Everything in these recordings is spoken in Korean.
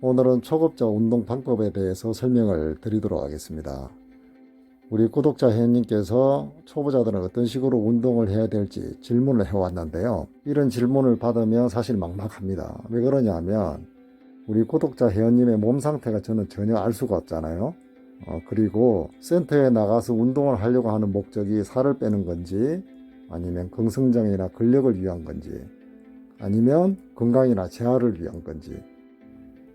오늘은 초급자 운동 방법에 대해서 설명을 드리도록 하겠습니다. 우리 구독자 회원님께서 초보자들은 어떤 식으로 운동을 해야 될지 질문을 해왔는데요. 이런 질문을 받으면 사실 막막합니다. 왜 그러냐 하면 우리 구독자 회원님의 몸 상태가 저는 전혀 알 수가 없잖아요. 그리고 센터에 나가서 운동을 하려고 하는 목적이 살을 빼는 건지 아니면 긍성장이나 근력을 위한 건지 아니면 건강이나 재활을 위한 건지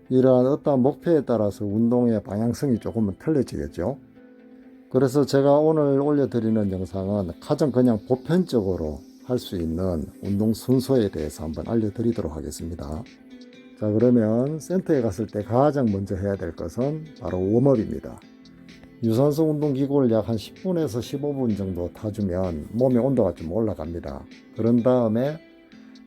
이러한 어떠한 목표에 따라서 운동의 방향성이 조금은 틀려지겠죠. 그래서 제가 오늘 올려드리는 영상은 가장 그냥 보편적으로 할 수 있는 운동 순서에 대해서 한번 알려드리도록 하겠습니다. 자, 그러면 센터에 갔을 때 가장 먼저 해야 될 것은 바로 웜업입니다. 유산소 운동 기구를 약 한 10분에서 15분 정도 타주면 몸의 온도가 좀 올라갑니다. 그런 다음에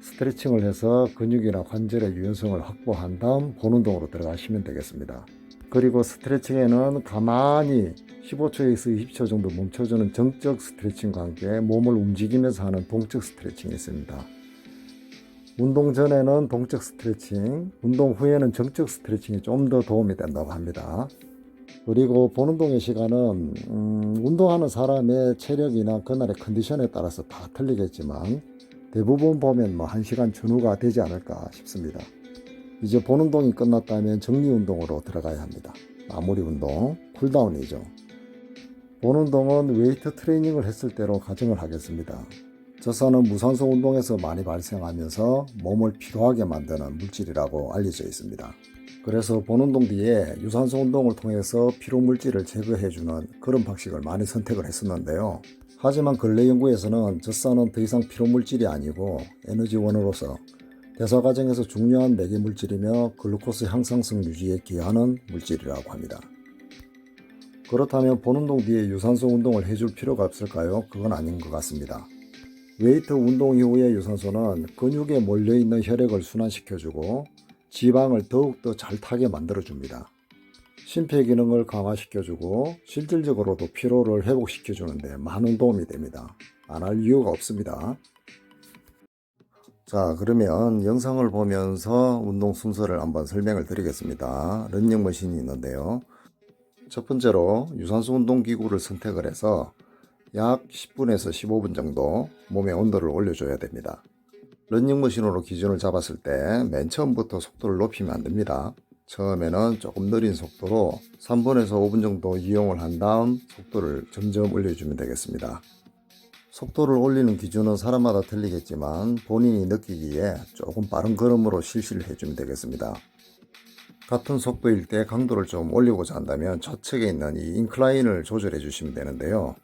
스트레칭을 해서 근육이나 관절의 유연성을 확보한 다음 본 운동으로 들어가시면 되겠습니다. 그리고 스트레칭에는 가만히 15초에서 20초 정도 멈춰주는 정적 스트레칭과 함께 몸을 움직이면서 하는 동적 스트레칭이 있습니다. 운동 전에는 동적 스트레칭, 운동 후에는 정적 스트레칭이 좀 더 도움이 된다고 합니다. 그리고 본 운동의 시간은 운동하는 사람의 체력이나 그날의 컨디션에 따라서 다 틀리겠지만 대부분 보면 뭐 1시간 전후가 되지 않을까 싶습니다. 이제 본 운동이 끝났다면 정리 운동으로 들어가야 합니다. 마무리 운동, 쿨다운이죠. 본 운동은 웨이트 트레이닝을 했을 때로 가정을 하겠습니다. 젖산은 무산소 운동에서 많이 발생하면서 몸을 피로하게 만드는 물질이라고 알려져 있습니다. 그래서 본 운동 뒤에 유산소 운동을 통해서 피로 물질을 제거해주는 그런 방식을 많이 선택을 했었는데요. 하지만 근래 연구에서는 젖산은 더 이상 피로 물질이 아니고 에너지원으로서 대사 과정에서 중요한 매개 물질이며 글루코스 향상성 유지에 기여하는 물질이라고 합니다. 그렇다면 본 운동 뒤에 유산소 운동을 해줄 필요가 없을까요? 그건 아닌 것 같습니다. 웨이트 운동 이후의 유산소는 근육에 몰려있는 혈액을 순환시켜주고 지방을 더욱더 잘 타게 만들어줍니다. 심폐기능을 강화시켜주고 실질적으로도 피로를 회복시켜주는데 많은 도움이 됩니다. 안 할 이유가 없습니다. 자, 그러면 영상을 보면서 운동 순서를 한번 설명을 드리겠습니다. 러닝머신이 있는데요. 첫 번째로 유산소 운동 기구를 선택을 해서 약 10분에서 15분 정도 몸의 온도를 올려줘야 됩니다. 러닝머신으로 기준을 잡았을 때 맨 처음부터 속도를 높이면 안 됩니다. 처음에는 조금 느린 속도로 3분에서 5분 정도 이용을 한 다음 속도를 점점 올려주면 되겠습니다. 속도를 올리는 기준은 사람마다 틀리겠지만 본인이 느끼기에 조금 빠른 걸음으로 실시를 해주면 되겠습니다. 같은 속도일 때 강도를 좀 올리고자 한다면 좌측에 있는 이 인클라인을 조절해 주시면 되는데요.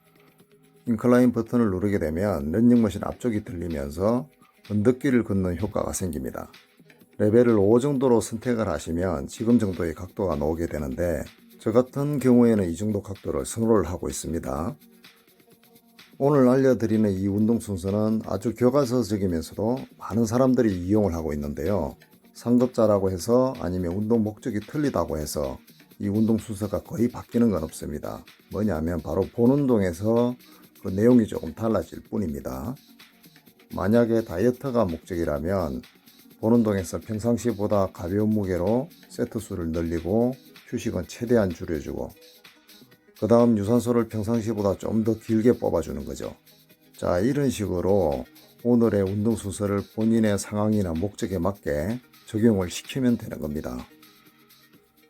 인클라인 버튼을 누르게 되면 러닝머신 앞쪽이 들리면서 언덕길을 걷는 효과가 생깁니다. 레벨을 5 정도로 선택을 하시면 지금 정도의 각도가 나오게 되는데 저 같은 경우에는 이 정도 각도를 선호를 하고 있습니다. 오늘 알려드리는 이 운동 순서는 아주 교과서적이면서도 많은 사람들이 이용을 하고 있는데요. 상급자라고 해서 아니면 운동 목적이 틀리다고 해서 이 운동 순서가 거의 바뀌는 건 없습니다. 뭐냐면 바로 본 운동에서 그 내용이 조금 달라질 뿐입니다. 만약에 다이어트가 목적이라면 본 운동에서 평상시보다 가벼운 무게로 세트 수를 늘리고 휴식은 최대한 줄여주고 그 다음 유산소를 평상시보다 좀 더 길게 뽑아주는 거죠. 자, 이런 식으로 오늘의 운동 순서를 본인의 상황이나 목적에 맞게 적용을 시키면 되는 겁니다.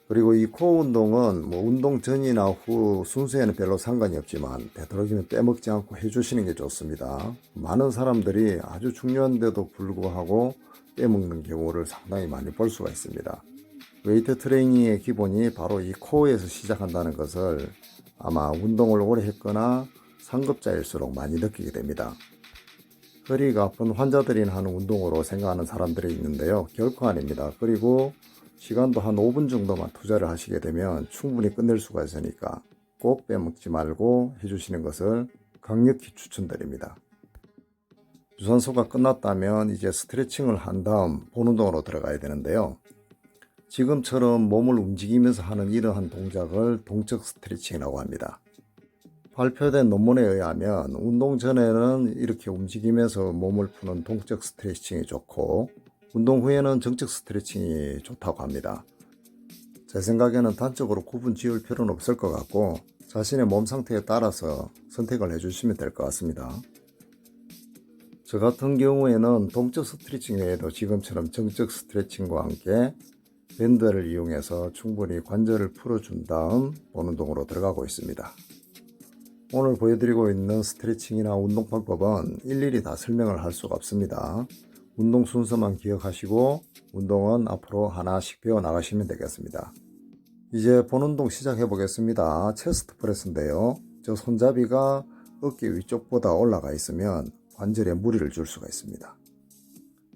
그리고 이 코어 운동은 뭐 운동 전이나 후 순서에는 별로 상관이 없지만 되도록이면 빼먹지 않고 해주시는 게 좋습니다. 많은 사람들이 아주 중요한데도 불구하고 빼먹는 경우를 상당히 많이 볼 수가 있습니다. 웨이트 트레이닝의 기본이 바로 이 코어에서 시작한다는 것을 아마 운동을 오래 했거나 상급자일수록 많이 느끼게 됩니다. 허리가 아픈 환자들이나 하는 운동으로 생각하는 사람들이 있는데요. 결코 아닙니다. 그리고 시간도 한 5분 정도만 투자를 하시게 되면 충분히 끝낼 수가 있으니까 꼭 빼먹지 말고 해주시는 것을 강력히 추천드립니다. 유산소가 끝났다면 이제 스트레칭을 한 다음 본 운동으로 들어가야 되는데요. 지금처럼 몸을 움직이면서 하는 이러한 동작을 동적 스트레칭이라고 합니다. 발표된 논문에 의하면 운동 전에는 이렇게 움직이면서 몸을 푸는 동적 스트레칭이 좋고 운동 후에는 정적 스트레칭이 좋다고 합니다. 제 생각에는 단적으로 구분 지을 필요는 없을 것 같고 자신의 몸 상태에 따라서 선택을 해주시면 될 것 같습니다. 저 같은 경우에는 동적 스트레칭 외에도 지금처럼 정적 스트레칭과 함께 밴드를 이용해서 충분히 관절을 풀어준 다음 본 운동으로 들어가고 있습니다. 오늘 보여드리고 있는 스트레칭이나 운동 방법은 일일이 다 설명을 할 수가 없습니다. 운동 순서만 기억하시고 운동은 앞으로 하나씩 배워 나가시면 되겠습니다. 이제 본 운동 시작해 보겠습니다. 체스트 프레스인데요. 저 손잡이가 어깨 위쪽보다 올라가 있으면 관절에 무리를 줄 수가 있습니다.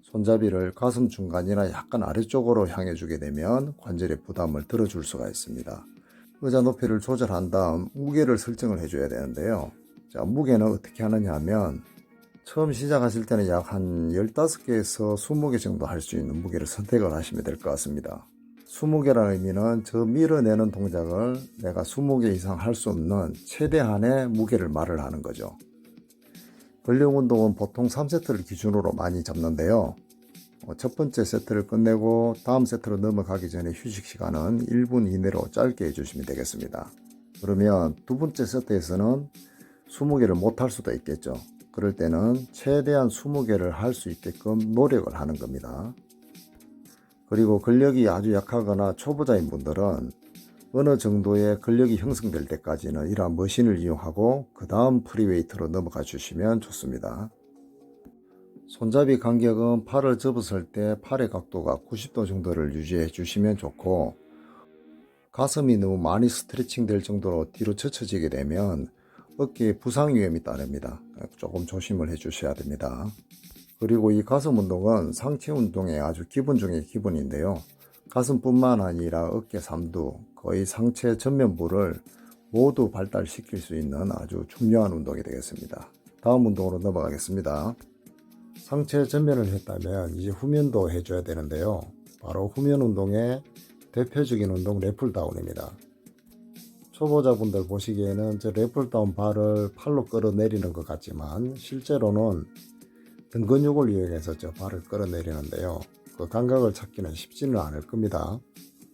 손잡이를 가슴 중간이나 약간 아래쪽으로 향해 주게 되면 관절에 부담을 들어줄 수가 있습니다. 의자 높이를 조절한 다음 무게를 설정을 해줘야 되는데요. 자, 무게는 어떻게 하느냐 하면 처음 시작하실 때는 약 한 15개에서 20개 정도 할 수 있는 무게를 선택을 하시면 될 것 같습니다. 20개라는 의미는 저 밀어내는 동작을 내가 20개 이상 할 수 없는 최대한의 무게를 말을 하는 거죠. 근력 운동은 보통 3세트를 기준으로 많이 잡는데요. 첫 번째 세트를 끝내고 다음 세트로 넘어가기 전에 휴식 시간은 1분 이내로 짧게 해주시면 되겠습니다. 그러면 두 번째 세트에서는 20개를 못 할 수도 있겠죠. 그럴 때는 최대한 20개를 할 수 있게끔 노력을 하는 겁니다. 그리고 근력이 아주 약하거나 초보자인 분들은 어느 정도의 근력이 형성될 때까지는 이러한 머신을 이용하고 그 다음 프리웨이트로 넘어가 주시면 좋습니다. 손잡이 간격은 팔을 접었을 때 팔의 각도가 90도 정도를 유지해 주시면 좋고, 가슴이 너무 많이 스트레칭 될 정도로 뒤로 젖혀지게 되면 어깨에 부상 위험이 따릅니다. 조금 조심을 해 주셔야 됩니다. 그리고 이 가슴 운동은 상체 운동의 아주 기본 중의 기본인데요. 가슴뿐만 아니라 어깨 삼두, 거의 상체 전면부를 모두 발달시킬 수 있는 아주 중요한 운동이 되겠습니다. 다음 운동으로 넘어가겠습니다. 상체 전면을 했다면 이제 후면도 해줘야 되는데요. 바로 후면 운동의 대표적인 운동 랩풀다운입니다. 초보자분들 보시기에는 저 랩풀다운 발을 팔로 끌어내리는 것 같지만 실제로는 등 근육을 이용해서 저 발을 끌어내리는데요. 그 감각을 찾기는 쉽지는 않을 겁니다.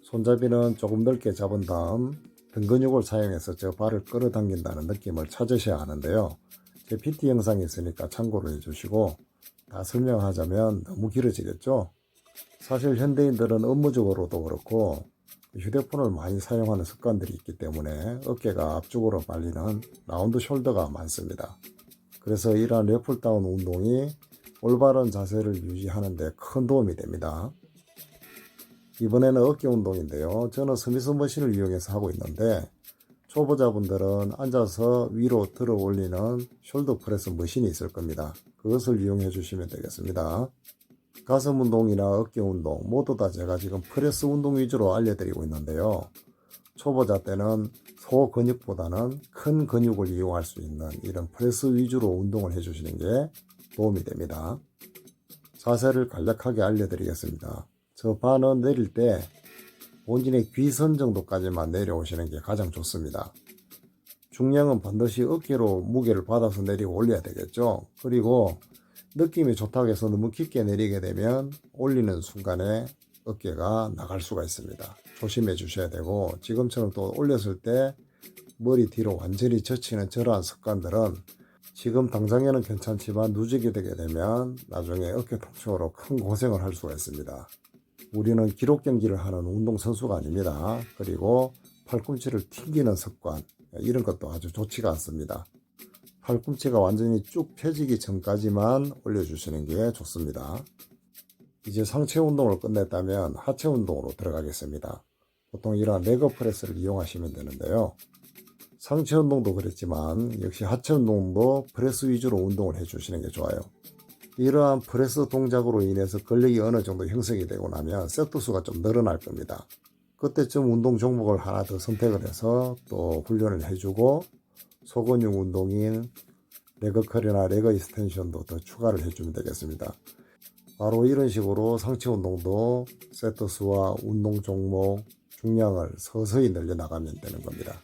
손잡이는 조금 넓게 잡은 다음 등 근육을 사용해서 저 발을 끌어당긴다는 느낌을 찾으셔야 하는데요. 제 PT 영상이 있으니까 참고로 해주시고, 다 설명하자면 너무 길어지겠죠? 사실 현대인들은 업무적으로도 그렇고 휴대폰을 많이 사용하는 습관들이 있기 때문에 어깨가 앞쪽으로 말리는 라운드 숄더가 많습니다. 그래서 이러한 랩풀다운 운동이 올바른 자세를 유지하는 데 큰 도움이 됩니다. 이번에는 어깨 운동인데요. 저는 스미스 머신을 이용해서 하고 있는데 초보자분들은 앉아서 위로 들어 올리는 숄더 프레스 머신이 있을 겁니다. 그것을 이용해 주시면 되겠습니다. 가슴 운동이나 어깨 운동 모두 다 제가 지금 프레스 운동 위주로 알려드리고 있는데요. 초보자 때는 소 근육보다는 큰 근육을 이용할 수 있는 이런 프레스 위주로 운동을 해주시는 게 도움이 됩니다. 자세를 간략하게 알려드리겠습니다. 저 반은 내릴 때 본진의 귀선 정도까지만 내려오시는 게 가장 좋습니다. 중량은 반드시 어깨로 무게를 받아서 내리고 올려야 되겠죠. 그리고 느낌이 좋다고 해서 너무 깊게 내리게 되면 올리는 순간에 어깨가 나갈 수가 있습니다. 조심해 주셔야 되고, 지금처럼 또 올렸을 때 머리 뒤로 완전히 젖히는 저러한 습관들은 지금 당장에는 괜찮지만 누적이 되게 되면 나중에 어깨 통증으로 큰 고생을 할 수가 있습니다. 우리는 기록 경기를 하는 운동선수가 아닙니다. 그리고 팔꿈치를 튕기는 습관, 이런 것도 아주 좋지가 않습니다. 팔꿈치가 완전히 쭉 펴지기 전까지만 올려주시는 게 좋습니다. 이제 상체 운동을 끝냈다면 하체 운동으로 들어가겠습니다. 보통 이러한 레그 프레스를 이용하시면 되는데요. 상체 운동도 그랬지만 역시 하체 운동도 프레스 위주로 운동을 해주시는 게 좋아요. 이러한 프레스 동작으로 인해서 근력이 어느 정도 형성이 되고 나면 세트 수가 좀 늘어날 겁니다. 그때쯤 운동 종목을 하나 더 선택을 해서 또 훈련을 해주고 소근육 운동인 레그 커리나 레그 익스텐션도 더 추가를 해주면 되겠습니다. 바로 이런 식으로 상체 운동도 세트 수와 운동 종목, 중량을 서서히 늘려나가면 되는 겁니다.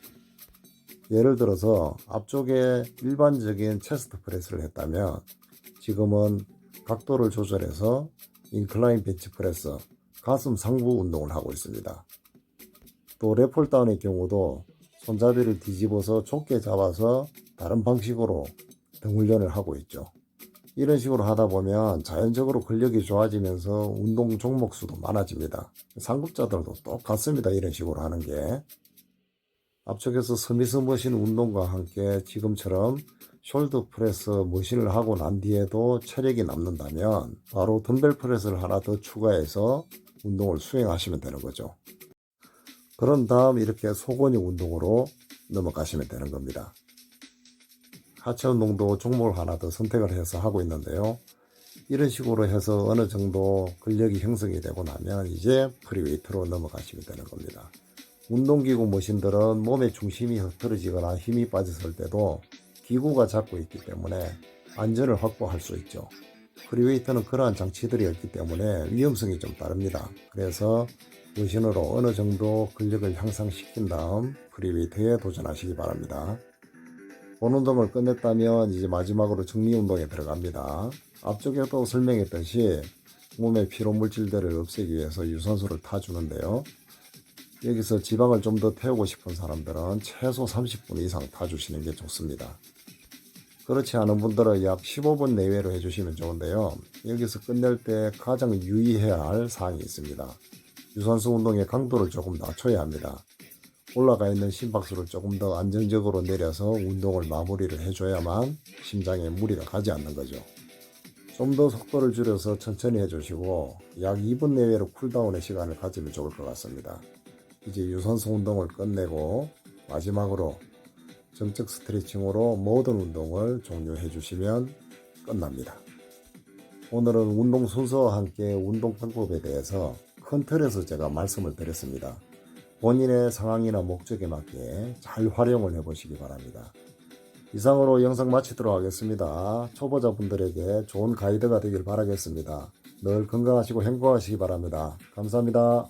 예를 들어서 앞쪽에 일반적인 체스트 프레스를 했다면 지금은 각도를 조절해서 인클라인 벤치 프레스, 가슴 상부 운동을 하고 있습니다. 또 랩폴다운의 경우도 손잡이를 뒤집어서 좁게 잡아서 다른 방식으로 등 훈련을 하고 있죠. 이런 식으로 하다 보면 자연적으로 근력이 좋아지면서 운동 종목 수도 많아집니다. 상급자들도 똑같습니다. 이런 식으로 하는 게. 앞쪽에서 스미스 머신 운동과 함께 지금처럼 숄더 프레스 머신을 하고 난 뒤에도 체력이 남는다면 바로 덤벨 프레스를 하나 더 추가해서 운동을 수행하시면 되는 거죠. 그런 다음 이렇게 소근육 운동으로 넘어가시면 되는 겁니다. 하체 운동도 종목을 하나 더 선택을 해서 하고 있는데요. 이런 식으로 해서 어느 정도 근력이 형성이 되고 나면 이제 프리웨이트로 넘어가시면 되는 겁니다. 운동기구 머신들은 몸의 중심이 흐트러지거나 힘이 빠졌을 때도 기구가 잡고 있기 때문에 안전을 확보할 수 있죠. 프리웨이트는 그러한 장치들이 없기 때문에 위험성이 좀 다릅니다. 그래서 머신으로 어느 정도 근력을 향상시킨 다음 프리웨이트에 도전하시기 바랍니다. 본 운동을 끝냈다면 이제 마지막으로 정리 운동에 들어갑니다. 앞쪽에도 설명했듯이 몸의 피로 물질들을 없애기 위해서 유산소를 타주는데요. 여기서 지방을 좀 더 태우고 싶은 사람들은 최소 30분 이상 타주시는 게 좋습니다. 그렇지 않은 분들은 약 15분 내외로 해주시면 좋은데요. 여기서 끝낼 때 가장 유의해야 할 사항이 있습니다. 유산소 운동의 강도를 조금 낮춰야 합니다. 올라가 있는 심박수를 조금 더 안정적으로 내려서 운동을 마무리를 해줘야만 심장에 무리가 가지 않는 거죠. 좀 더 속도를 줄여서 천천히 해주시고 약 2분 내외로 쿨다운의 시간을 가지면 좋을 것 같습니다. 이제 유산소 운동을 끝내고 마지막으로 정적 스트레칭으로 모든 운동을 종료해 주시면 끝납니다. 오늘은 운동 순서와 함께 운동 방법에 대해서 큰 틀에서 제가 말씀을 드렸습니다. 본인의 상황이나 목적에 맞게 잘 활용을 해 보시기 바랍니다. 이상으로 영상 마치도록 하겠습니다. 초보자분들에게 좋은 가이드가 되길 바라겠습니다. 늘 건강하시고 행복하시기 바랍니다. 감사합니다.